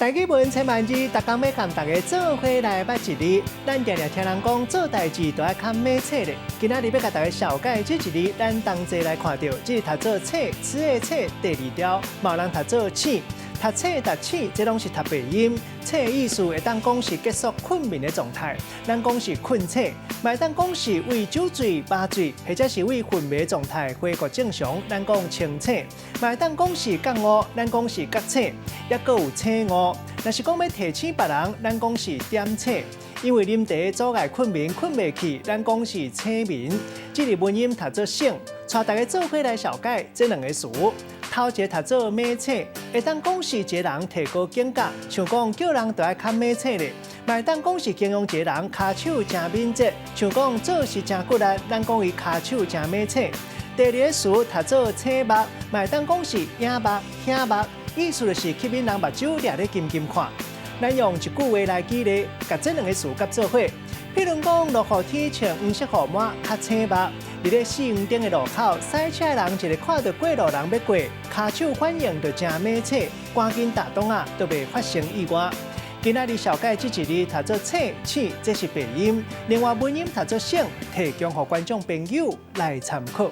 大家问千万字，逐工要甲大家做伙来捌一字。咱常常听人讲做代志都爱看马册咧。今仔日要甲大家小解这一字，咱同齐来看到，这是读做册，词的册第二条，嘛有人读做起。读册读起，这拢是读白音。册的意思会当讲是结束困眠的状态，咱讲是困册，嘛会当讲是为酒醉、把醉，或者是为昏迷状态恢复正常，咱讲清册，嘛会当讲是觉悟，咱讲是觉册，也搁有醒悟。若是讲要提醒别人，咱讲是点册。因为啉茶阻碍困眠，困袂去，咱讲是醒眠。这个文音读做醒，带大家做伙来小解这两个词。头一个读做马册，会当讲是一个人提高境界，像讲叫人都爱看马册咧；嘛会当讲是形容一个人骹手真敏捷，像讲做事真骨力，咱讲伊骹手真马册。第二个词读做醒目，嘛会当讲是眼目、听目，意思就是吸引人目睭掠咧金金看。咱用一句话来举例，甲这两个词合做伙。譬如讲，落雨天穿黄色雨袜，较醒目；伫咧四园顶的路口，塞车的人一个看到过路人要过，骹手反应就真马册，赶紧打动啊，都袂发生意外。今仔日小解这一字读做册起，这是白音；另外文音读做醒，提供予观众朋友来参考。